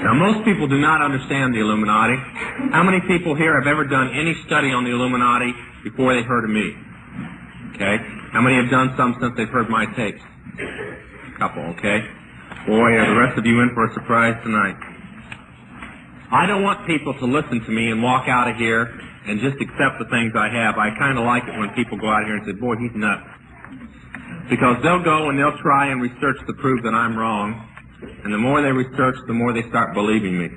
Now, most people do not understand the Illuminati. How many people here have ever done any study on the Illuminati before they heard of me? Okay. How many have done some since they've heard my tapes? A couple, okay. Boy, are the rest of you in for a surprise tonight. I don't want people to listen to me and walk out of here and just accept the things I have. I kind of like it when people go out of here and say, boy, he's nuts. Because they'll go and they'll try and research to prove that I'm wrong. And the more they research, the more they start believing me.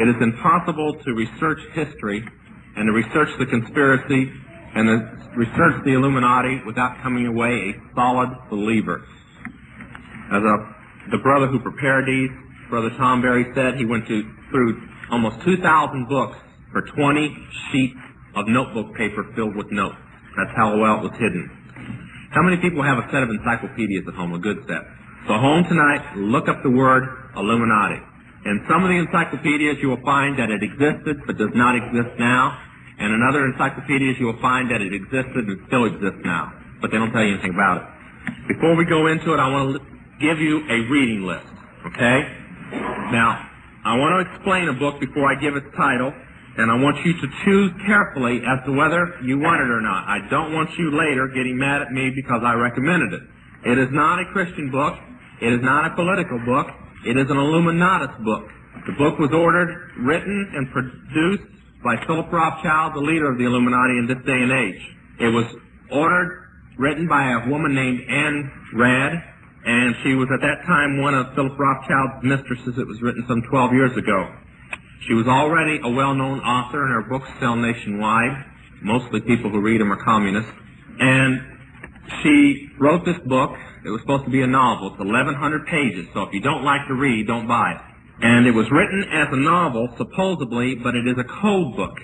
It is impossible to research history and to research the conspiracy and to research the Illuminati without coming away a solid believer. As the brother who prepared these, Brother Tom Berry, said, he went through almost 2,000 books for 20 sheets of notebook paper filled with notes. That's how well it was hidden. How many people have a set of encyclopedias at home, a good set? So home tonight, look up the word Illuminati. In some of the encyclopedias you will find that it existed but does not exist now. And in other encyclopedias you will find that it existed and still exists now. But they don't tell you anything about it. Before we go into it, I want to give you a reading list, okay? Now, I want to explain a book before I give its title, and I want you to choose carefully as to whether you want it or not. I don't want you later getting mad at me because I recommended it. It is not a Christian book. It is not a political book. It is an Illuminatist book. The book was ordered, written, and produced by Philip Rothschild, the leader of the Illuminati in this day and age. It was ordered, written by a woman named Anne Rand, and she was at that time one of Philip Rothschild's mistresses. It was written some 12 years ago. She was already a well-known author, and her books sell nationwide. Mostly people who read them are communists. And she wrote this book. It was supposed to be a novel. It's 1,100 pages, so if you don't like to read, don't buy it. And it was written as a novel, supposedly, but it is a code book.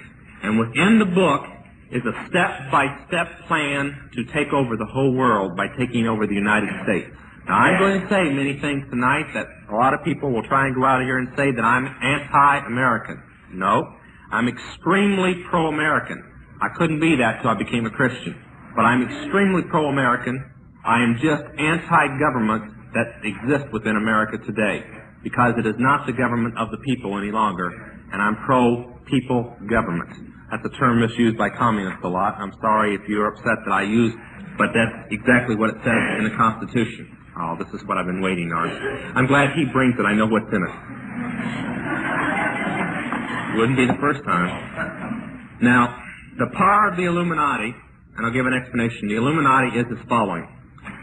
And within the book is a step-by-step plan to take over the whole world by taking over the United States. Now, I'm going to say many things tonight that a lot of people will try and go out of here and say that I'm anti-American. No, I'm extremely pro-American. I couldn't be that till I became a Christian. But I'm extremely pro-American. I am just anti-government that exists within America today, because it is not the government of the people any longer, and I'm pro-people government. That's a term misused by communists a lot. I'm sorry if you're upset that I use, but that's exactly what it says in the Constitution. Oh, this is what I've been waiting on. I'm glad he brings it. I know what's in it. Wouldn't be the first time. Now, the power of the Illuminati, and I'll give an explanation. The Illuminati is as following.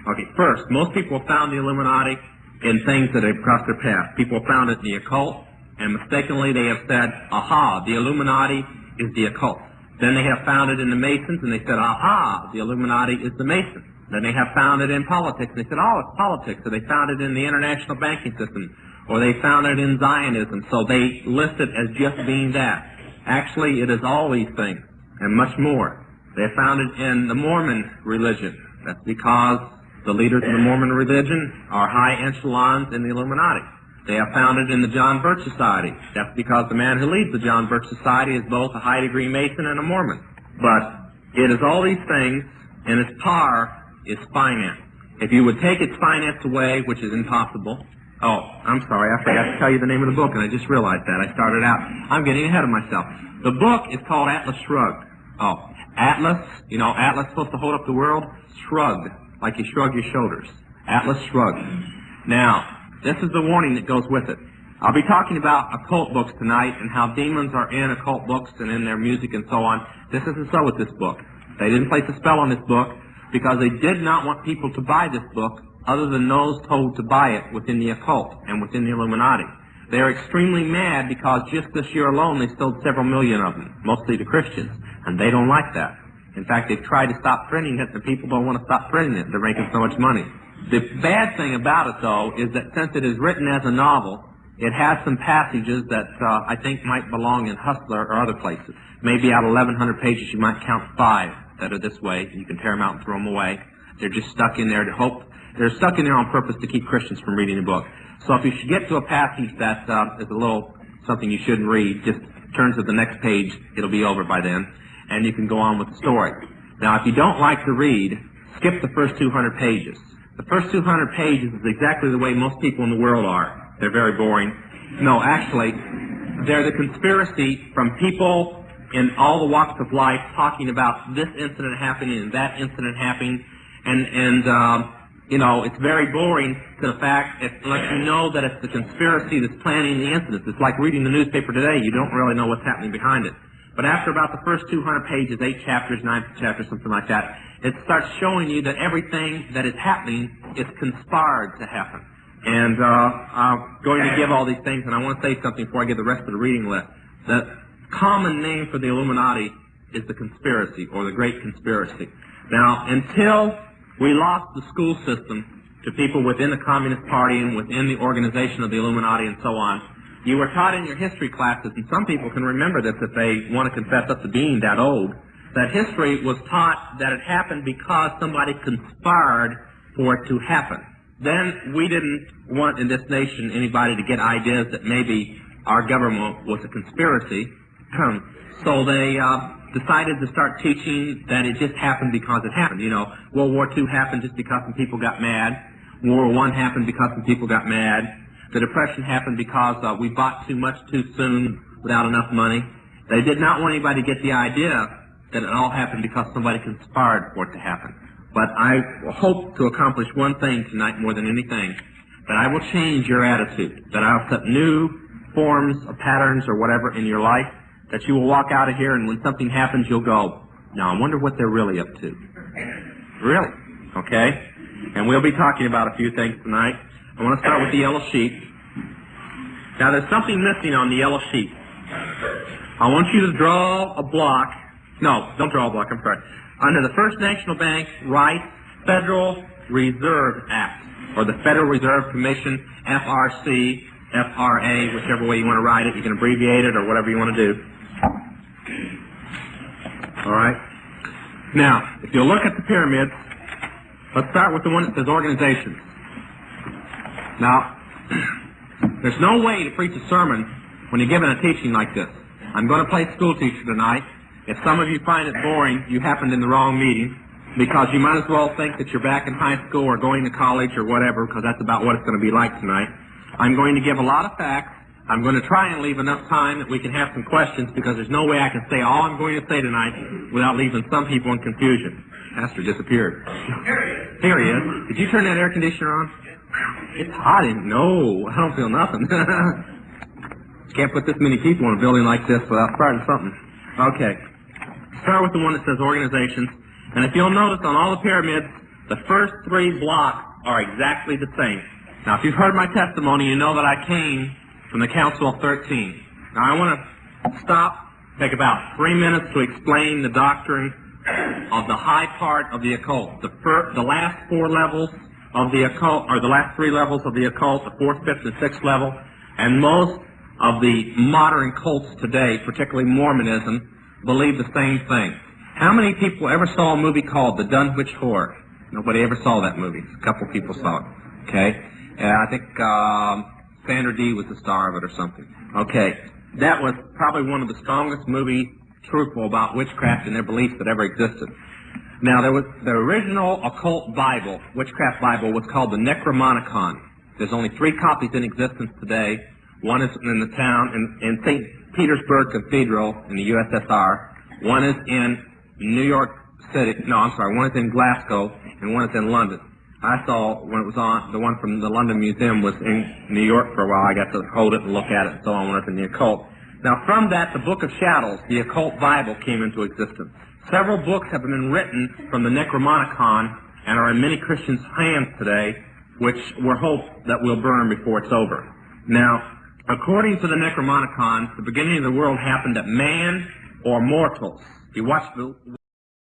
Okay, first, most people have found the Illuminati in things that have crossed their path. People have found it in the occult, and mistakenly they have said, aha, the Illuminati is the occult. Then they have found it in the Masons, and they said, aha, the Illuminati is the Masons. Then they have found it in politics, and they said, oh, it's politics. So they found it in the international banking system, or they found it in Zionism, so they list it as just being that. Actually, it is all these things, and much more. They found it in the Mormon religion. That's because the leaders of the Mormon religion are high echelons in the Illuminati. They have found it in the John Birch Society. That's because the man who leads the John Birch Society is both a high-degree Mason and a Mormon. But it is all these things, and its power is finance. If you would take its finance away, which is impossible. Oh, I'm sorry, I forgot to tell you the name of the book, and I just realized that. I started out. I'm getting ahead of myself. The book is called Atlas Shrugged. Oh, Atlas, you know, Atlas supposed to hold up the world? Shrugged, like you shrug your shoulders. Atlas Shrugged. Now, this is the warning that goes with it. I'll be talking about occult books tonight and how demons are in occult books and in their music and so on. This isn't so with this book. They didn't place a spell on this book because they did not want people to buy this book other than those told to buy it within the occult and within the Illuminati. They are extremely mad because just this year alone they sold several million of them, mostly to Christians, and they don't like that. In fact, they've tried to stop printing it, and people don't want to stop printing it. They're making so much money. The bad thing about it, though, is that since it is written as a novel, it has some passages that I think might belong in Hustler or other places. Maybe out of 1,100 pages, you might count 5 that are this way. You can tear them out and throw them away. They're just stuck in there to hope. They're stuck in there on purpose to keep Christians from reading the book. So if you should get to a passage that is a little something you shouldn't read, just turn to the next page. It'll be over by then, and you can go on with the story. Now, if you don't like to read, skip the first 200 pages. The first 200 pages is exactly the way most people in the world are. They're very boring. No, actually, they're the conspiracy from people in all the walks of life talking about this incident happening and that incident happening, and you know, it's very boring to the fact it lets you know that it's the conspiracy that's planning the incidents. It's like reading the newspaper today. You don't really know what's happening behind it. But after about the first 200 pages, 8 chapters, 9 chapters, something like that, it starts showing you that everything that is happening is conspired to happen. And I'm going to give all these things, and I want to say something before I give the rest of the reading list. The common name for the Illuminati is the conspiracy, or the Great Conspiracy. Now, until we lost the school system to people within the Communist Party and within the organization of the Illuminati and so on, you were taught in your history classes, and some people can remember this if they want to confess up to being that old, that history was taught that it happened because somebody conspired for it to happen. Then we didn't want in this nation anybody to get ideas that maybe our government was a conspiracy, so they decided to start teaching that it just happened because it happened. You know, World War II happened just because some people got mad. World War I happened because some people got mad. The Depression happened because we bought too much too soon without enough money. They did not want anybody to get the idea that it all happened because somebody conspired for it to happen. But I hope to accomplish one thing tonight more than anything, that I will change your attitude, that I'll set new forms or patterns or whatever in your life, that you will walk out of here and when something happens you'll go, now I wonder what they're really up to. Really? Okay? And we'll be talking about a few things tonight. I want to start with the yellow sheet. Now there's something missing on the yellow sheet. I want you to draw a block. No, don't draw a block, I'm sorry. Under the First National Bank, write Federal Reserve Act, or the Federal Reserve Commission, FRC, FRA, whichever way you want to write it. You can abbreviate it or whatever you want to do. All right? Now, if you look at the pyramids, let's start with the one that says organizations. Now, there's no way to preach a sermon when you're given a teaching like this. I'm going to play school teacher tonight. If some of you find it boring, you happened in the wrong meeting, because you might as well think that you're back in high school or going to college or whatever, because that's about what it's going to be like tonight. I'm going to give a lot of facts. I'm going to try and leave enough time that we can have some questions, because there's no way I can say all I'm going to say tonight without leaving some people in confusion. Pastor disappeared. Here he is. Did you turn that air conditioner on? It's hot in. No, I don't feel nothing. Can't put this many people in a building like this without starting something. Okay. Start with the one that says organizations. And if you'll notice on all the pyramids, the first 3 blocks are exactly the same. Now, if you've heard my testimony, you know that I came from the Council of 13. Now, I want to stop, take about 3 minutes to explain the doctrine of the high part of the occult. The last 4 levels of the occult, or the last 3 levels of the occult, the 4th, 5th, and 6th level, and most of the modern cults today, particularly Mormonism, believe the same thing. How many people ever saw a movie called The Dunwich Horror? Nobody ever saw that movie. A couple people saw it. Okay? I think Sandra Dee was the star of it or something. Okay. That was probably one of the strongest movies truthful about witchcraft and their beliefs that ever existed. Now, there was the original occult Bible, witchcraft Bible, was called the Necromonicon. There's only 3 copies in existence today. One is in the town, in St. Petersburg Cathedral in the USSR. One is in New York City. No, I'm sorry. One is in Glasgow, and one is in London. I saw when it was on, the one from the London Museum was in New York for a while. I got to hold it and look at it and so on when I was in the occult. Now, from that, the Book of Shadows, the occult Bible, came into existence. Several books have been written from the Necromonicon and are in many Christians' hands today, which we're hope that will burn before it's over. Now, according to the Necromonicon, the beginning of the world happened at man or mortals. You watch the